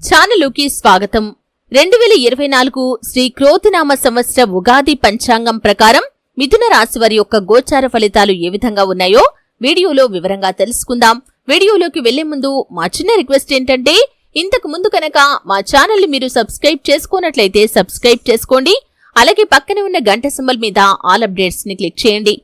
ఛానలుకి స్వాగతం. 2024 శ్రీ క్రోతినామ సంవత్సర ఉగాది పంచాంగం ప్రకారం మిథున రాశి వారి యొక్క గోచార ఫలితాలు ఏ విధంగా ఉన్నాయో వీడియోలో వివరంగా తెలుసుకుందాం. వీడియోలోకి వెళ్లే ముందు మా చిన్న రిక్వెస్ట్ ఏంటంటే, ఇంతకు ముందు కనుక మా ఛానల్ ని మీరు సబ్స్క్రైబ్ చేసుకున్నట్లయితే సబ్స్క్రైబ్ చేసుకోండి. అలాగే పక్కనే ఉన్న గంట సింబల్ మీద ఆల్ అప్డేట్స్ ని క్లిక్ చేయండి.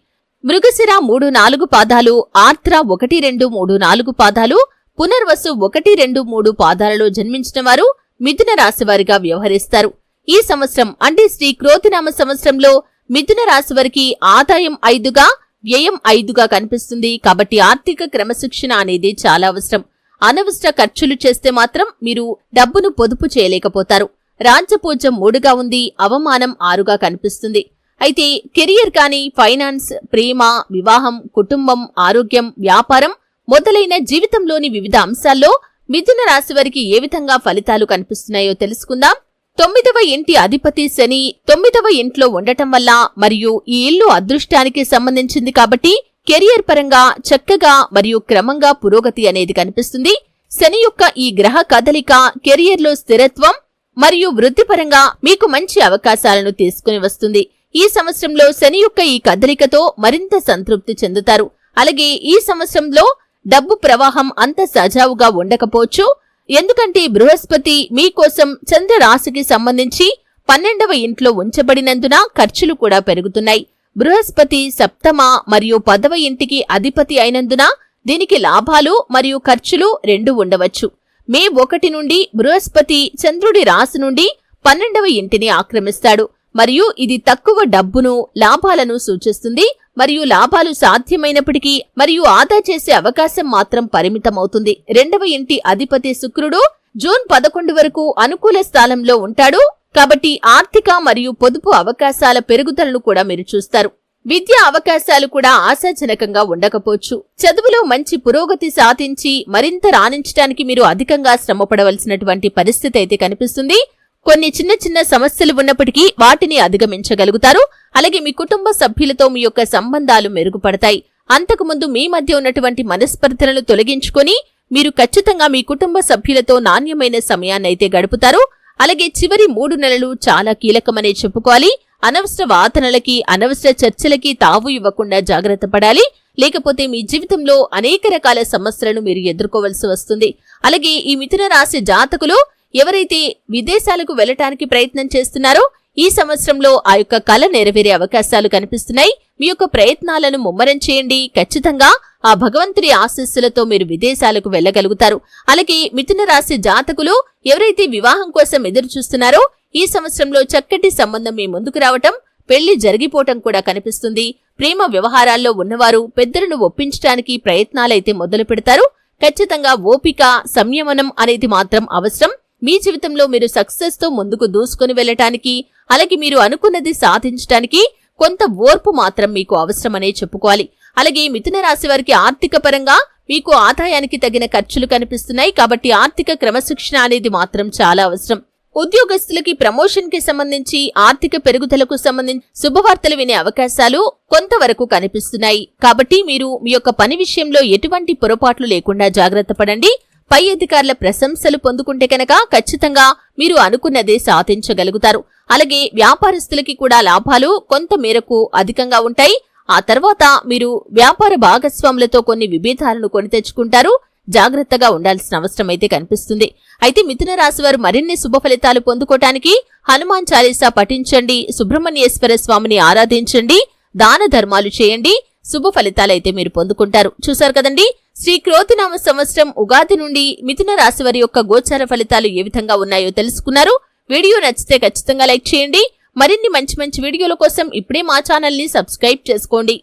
మృగశిర 3-4 పాదాలు, ఆర్ద్ర 1-2-3-4 పాదాలు, పునర్వసు 1-2-3 పాదాలలో జన్మించిన వారు మిథున రాశి వారిగా వ్యవహరిస్తారు. ఈ సంవత్సరం అంటే శ్రీ క్రోతినామ సంవత్సరంలో మిథున రాశి వారికి ఆదాయం 5గా, వ్యయం 5గా కనిపిస్తుంది. కాబట్టి ఆర్థిక క్రమశిక్షణ అనేది చాలా అవసరం. అనవసర ఖర్చులు చేస్తే మాత్రం మీరు డబ్బును పొదుపు చేయలేకపోతారు. రాజ్యపూజ్యం 3గా ఉంది, అవమానం 6గా కనిపిస్తుంది. అయితే కెరియర్ కానీ, ఫైనాన్స్, ప్రేమ, వివాహం, కుటుంబం, ఆరోగ్యం, వ్యాపారం మొదలైన జీవితంలోని వివిధ అంశాల్లో మిథున రాశి వారికి ఏ విధంగా ఫలితాలు కనిపిస్తున్నాయో తెలుసుకుందాం. 9వ ఇంటి అధిపతి శని 9వ ఇంట్లో ఉండటం వల్ల మరియు ఈ ఇల్లు అదృష్టానికి సంబంధించింది కాబట్టి కెరియర్ పరంగా చక్కగా మరియు క్రమంగా పురోగతి అనేది కనిపిస్తుంది. శని యొక్క ఈ గ్రహ కదలిక కెరియర్లో స్థిరత్వం మరియు వృత్తిపరంగా మీకు మంచి అవకాశాలను తీసుకుని వస్తుంది. ఈ సంవత్సరంలో శని యొక్క ఈ కదలికతో మరింత సంతృప్తి చెందుతారు. అలాగే ఈ సంవత్సరంలో డబ్బు ప్రవాహం అంత సజావుగా ఉండకపోవచ్చు. ఎందుకంటే బృహస్పతి మీకోసం చంద్ర రాశికి సంబంధించి 12వ ఇంట్లో ఉంచబడినందున ఖర్చులు కూడా పెరుగుతున్నాయి. బృహస్పతి సప్తమ మరియు 10వ ఇంటికి అధిపతి అయినందున దీనికి లాభాలు మరియు ఖర్చులు రెండూ ఉండవచ్చు. మే 1 నుండి బృహస్పతి చంద్రుడి రాశి నుండి 12వ ఇంటిని ఆక్రమిస్తాడు మరియు ఇది తక్కువ డబ్బును, లాభాలను సూచిస్తుంది. మరియు లాభాలు సాధ్యమైనప్పటికీ మరియు ఆదా చేసే అవకాశం మాత్రం పరిమితమవుతుంది. 2వ ఇంటి అధిపతి శుక్రుడు జూన్ 11 వరకు అనుకూల స్థానంలో ఉంటాడు. కాబట్టి ఆర్థిక మరియు పొదుపు అవకాశాల పెరుగుదలను కూడా మీరు చూస్తారు. విద్యా అవకాశాలు కూడా ఆశాజనకంగా ఉండకపోవచ్చు. చదువులో మంచి పురోగతి సాధించి మరింత రాణించడానికి మీరు అధికంగా శ్రమపడవలసినటువంటి పరిస్థితి అయితే కనిపిస్తుంది. కొన్ని చిన్న చిన్న సమస్యలు ఉన్నప్పటికీ వాటిని అధిగమించగలుగుతారు. అలాగే మీ కుటుంబ సభ్యులతో మీ యొక్క సంబంధాలు మెరుగుపడతాయి. అంతకుముందు మీ మధ్య ఉన్నటువంటి మనస్పర్ధలను తొలగించుకొని మీరు ఖచ్చితంగా మీ కుటుంబ సభ్యులతో నాణ్యమైన సమయాన్నైతే గడుపుతారు. అలాగే చివరి 3 నెలలు చాలా కీలకమనే చెప్పుకోవాలి. అనవసర వాదనలకి, అనవసర చర్చలకి తావు ఇవ్వకుండా జాగ్రత్త పడాలి. లేకపోతే మీ జీవితంలో అనేక రకాల సమస్యలను మీరు ఎదుర్కోవలసి వస్తుంది. అలాగే ఈ మిథున రాశి జాతకులు ఎవరైతే విదేశాలకు వెళ్లటానికి ప్రయత్నం చేస్తున్నారో ఈ సంవత్సరంలో ఆ యొక్క కల నెరవేరే అవకాశాలు కనిపిస్తున్నాయి. మీ యొక్క ప్రయత్నాలను ముమ్మరం చేయండి. ఖచ్చితంగా ఆ భగవంతుడి ఆశీస్సులతో మీరు విదేశాలకు వెళ్లగలుగుతారు. అలాగే మిథున రాశి జాతకులు ఎవరైతే వివాహం కోసం ఎదురు చూస్తున్నారో ఈ సంవత్సరంలో చక్కటి సంబంధం మీ ముందుకు రావటం, పెళ్లి జరిగిపోవటం కూడా కనిపిస్తుంది. ప్రేమ వ్యవహారాల్లో ఉన్నవారు పెద్దలను ఒప్పించడానికి ప్రయత్నాలైతే మొదలు పెడతారు. ఖచ్చితంగా ఓపిక, సంయమనం అనేది మాత్రం అవసరం. మీ జీవితంలో మీరు సక్సెస్ తో ముందుకు దూసుకుని వెళ్లటానికి, అలాగే మీరు అనుకున్నది సాధించడానికి కొంత ఓర్పు మాత్రం మీకు అవసరమనే చెప్పుకోవాలి. అలాగే మిథున రాశి వారికి ఆర్థిక పరంగా మీకు ఆదాయానికి తగిన ఖర్చులు కనిపిస్తున్నాయి. కాబట్టి ఆర్థిక క్రమశిక్షణ అనేది మాత్రం చాలా అవసరం. ఉద్యోగస్తులకి ప్రమోషన్ కి సంబంధించి, ఆర్థిక పెరుగుదలకు సంబంధించి శుభవార్తలు వినే అవకాశాలు కొంతవరకు కనిపిస్తున్నాయి. కాబట్టి మీరు మీ యొక్క పని విషయంలో ఎటువంటి పొరపాట్లు లేకుండా జాగ్రత్త పడండి. పై అధికారుల ప్రశంసలు పొందుకుంటే కనుక ఖచ్చితంగా మీరు అనుకున్నదే సాధించగలుగుతారు. అలాగే వ్యాపారస్తులకి కూడా లాభాలు కొంత మేరకు అధికంగా ఉంటాయి. ఆ తర్వాత మీరు వ్యాపార భాగస్వాములతో కొన్ని విభేదాలను కొని తెచ్చుకుంటారు. జాగ్రత్తగా ఉండాల్సిన అవసరం అయితే కనిపిస్తుంది. అయితే మిథున రాశి వారు మరిన్ని శుభ ఫలితాలు పొందుకోవటానికి హనుమాన్ చాలీసా పఠించండి, సుబ్రహ్మణ్యేశ్వర స్వామిని ఆరాధించండి, దాన ధర్మాలు చేయండి. శుభ ఫలితాలైతే మీరు పొందుకుంటారు. చూశారు కదండి, శ్రీ క్రోతినామ సంవత్సరం ఉగాది నుండి మిథున రాశి వారి యొక్క గోచార ఫలితాలు ఏ విధంగా ఉన్నాయో తెలుసుకున్నారు. వీడియో నచ్చితే ఖచ్చితంగా లైక్ చేయండి. మరిన్ని మంచి మంచి వీడియోల కోసం ఇప్పుడే మా ఛానల్ ని సబ్స్క్రైబ్ చేసుకోండి.